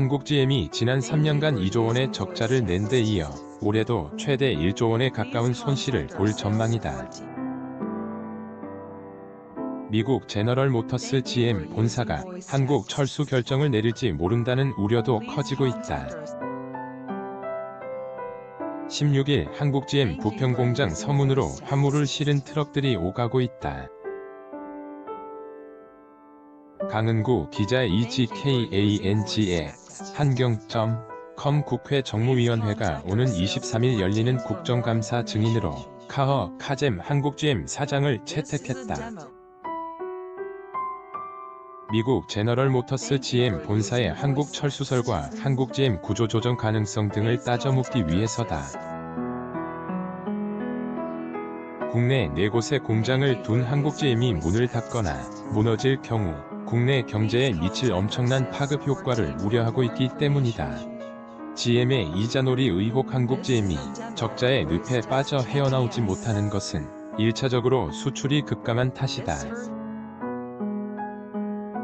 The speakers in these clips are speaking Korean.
한국GM이 지난 3년간 2조 원의 적자를 낸 데 이어 올해도 최대 1조 원에 가까운 손실을 볼 전망이다. 미국 제너럴 모터스 GM 본사가 한국 철수 결정을 내릴지 모른다는 우려도 커지고 있다. 16일 한국 GM 부평 공장 서문으로 화물을 실은 트럭들이 오가고 있다. 강은구 기자 EGKANG의 한경.com 국회 정무위원회가 오는 23일 열리는 국정감사 증인으로 카허 카젬 한국GM 사장을 채택했다. 미국 제너럴 모터스 GM 본사의 한국 철수설과 한국 GM 구조조정 가능성 등을 따져 묻기 위해서다. 국내 4곳의 공장을 둔 한국 GM이 문을 닫거나 무너질 경우 국내 경제에 미칠 엄청난 파급 효과를 우려하고 있기 때문이다. GM의 이자놀이 의혹 한국 GM이 적자의 늪에 빠져 헤어나오지 못하는 것은 1차적으로 수출이 급감한 탓이다.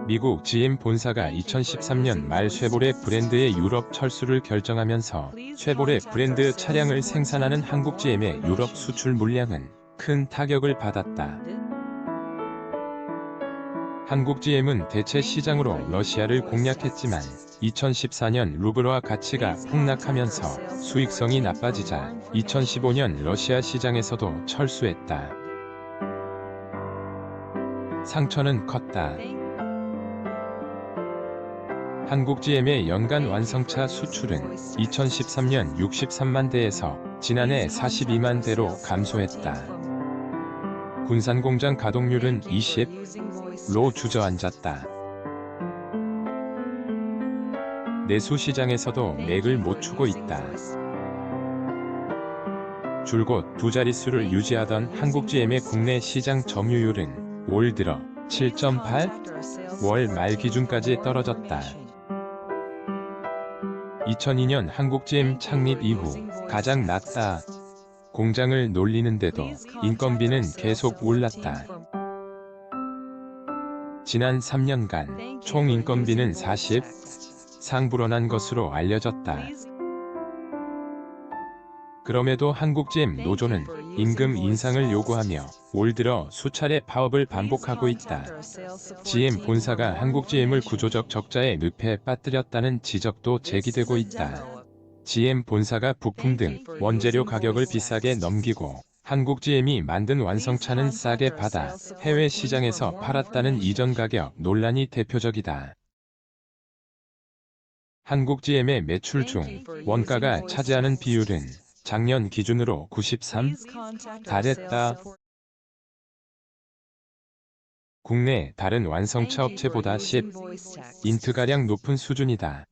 미국 GM 본사가 2013년 말 쉐보레 브랜드의 유럽 철수를 결정하면서 쉐보레 브랜드 차량을 생산하는 한국 GM의 유럽 수출 물량은 큰 타격을 받았다. 한국 GM은 대체 시장으로 러시아를 공략했지만 2014년 루블화 가치가 폭락하면서 수익성이 나빠지자 2015년 러시아 시장에서도 철수했다. 상처는 컸다. 한국 GM의 연간 완성차 수출은 2013년 63만 대에서 지난해 42만 대로 감소했다. 군산 공장 가동률은 20로 주저앉았다. 내수 시장에서도 맥을 못 추고 있다. 줄곧 두 자릿수를 유지하던 한국 GM의 국내 시장 점유율은 올 들어 7.8, 월 말 기준까지 떨어졌다. 2002년 한국 GM 창립 이후 가장 낮다. 공장을 놀리는데도 인건비는 계속 올랐다. 지난 3년간 총 인건비는 40상 불어난 것으로 알려졌다. 그럼에도 한국 GM 노조는 임금 인상을 요구하며 올 들어 수차례 파업을 반복하고 있다. GM 본사가 한국 GM을 구조적 적자의 늪에 빠뜨렸다는 지적도 제기되고 있다. GM 본사가 부품 등 원재료 가격을 비싸게 넘기고 한국 GM이 만든 완성차는 싸게 받아 해외 시장에서 팔았다는 이전 가격 논란이 대표적이다. 한국 GM의 매출 중 원가가 차지하는 비율은 작년 기준으로 93 달했다. 국내 다른 완성차 업체보다 10인트가량 높은 수준이다.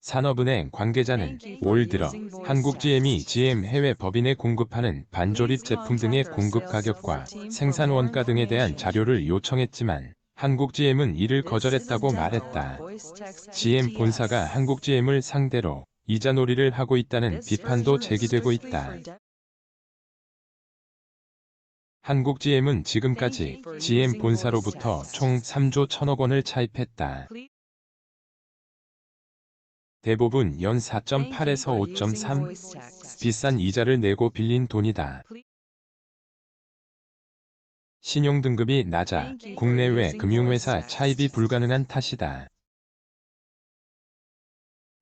산업은행 관계자는 올 들어 한국 GM이 GM 해외 법인에 공급하는 반조립 제품 등의 공급 가격과 생산 원가 등에 대한 자료를 요청했지만 한국 GM은 이를 거절했다고 말했다. GM 본사가 한국 GM을 상대로 이자놀이를 하고 있다는 비판도 제기되고 있다. 한국 GM은 지금까지 GM 본사로부터 총 3조 1천억 원을 차입했다. 대부분 연 4.8에서 5.3 비싼 이자를 내고 빌린 돈이다. 신용등급이 낮아 국내외 금융회사 차입이 불가능한 탓이다.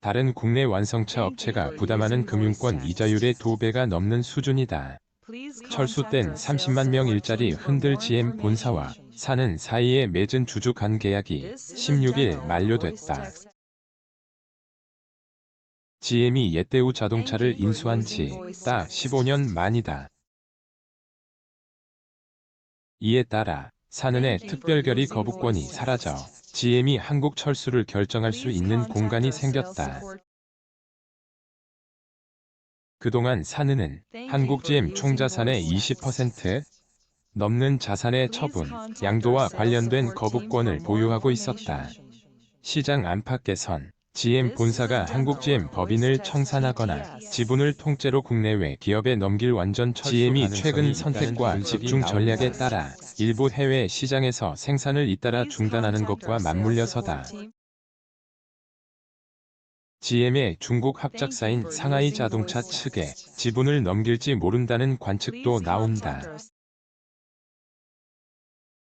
다른 국내 완성차 업체가 부담하는 금융권 이자율의 2배가 넘는 수준이다. 철수된 30만 명 일자리 흔들 GM 본사와 사는 사이에 맺은 주주 간 계약이 16일 만료됐다. GM이 예대우 자동차를 인수한 지 딱 15년 만이다. 이에 따라 사는의 특별결의 거부권이 사라져 GM이 한국 철수를 결정할 수 있는 공간이 생겼다. 그동안 사는은 한국 GM 총자산의 20% 넘는 자산의 처분, 양도와 관련된 거부권을 보유하고 있었다. 시장 안팎 개선, GM 본사가 한국 GM 법인을 청산하거나 지분을 통째로 국내외 기업에 넘길 완전 철수 GM이 최근 선택과 집중 전략에 따라 일부 해외 시장에서 생산을 잇따라 중단하는 것과 맞물려서다. GM의 중국 합작사인 상하이 자동차 측에 지분을 넘길지 모른다는 관측도 나온다.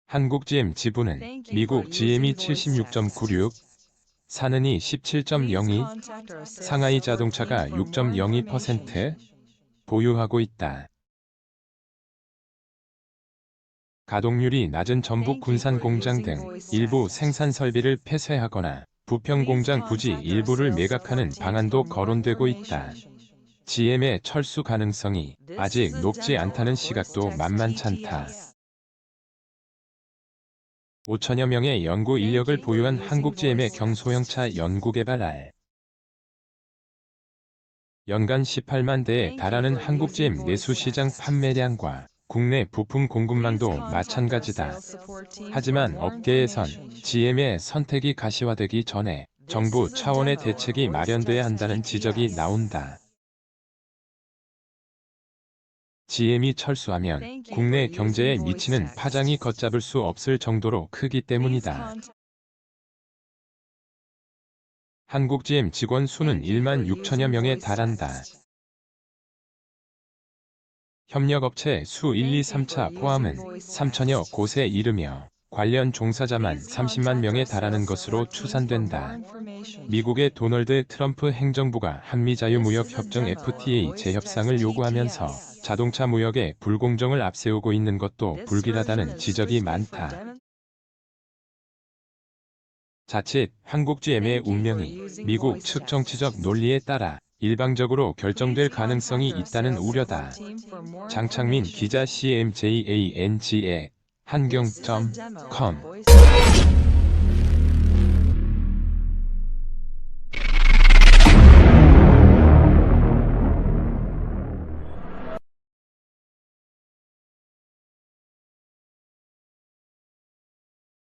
한국 GM 지분은 미국 GM이 76.96, 사는이 17.02, 상하이 자동차가 6.02% 보유하고 있다. 가동률이 낮은 전북 군산 공장 등 일부 생산 설비를 폐쇄하거나 부평 공장 부지 일부를 매각하는 방안도 거론되고 있다. GM의 철수 가능성이 아직 높지 않다는 시각도 만만찮다. 5천여 명의 연구 인력을 보유한 한국 GM의 경소형차 연구개발 R. 연간 18만 대에 달하는 한국 GM 내수 시장 판매량과 국내 부품 공급망도 마찬가지다. 하지만 업계에선 GM의 선택이 가시화되기 전에 정부 차원의 대책이 마련돼야 한다는 지적이 나온다. GM이 철수하면 국내 경제에 미치는 파장이 걷잡을 수 없을 정도로 크기 때문이다. 한국 GM 직원 수는 1만 6천여 명에 달한다. 협력업체 수 1, 2, 3차 포함은 3천여 곳에 이르며 관련 종사자만 30만 명에 달하는 것으로 추산된다. 미국의 도널드 트럼프 행정부가 한미자유무역협정 FTA 재협상을 요구하면서 자동차 무역의 불공정을 앞세우고 있는 것도 불길하다는 지적이 많다. 자칫 한국 GM의 운명이 미국 측 정치적 논리에 따라 일방적으로 결정될 가능성이 있다는 우려다. 장창민 기자 CMJANG의 한경.com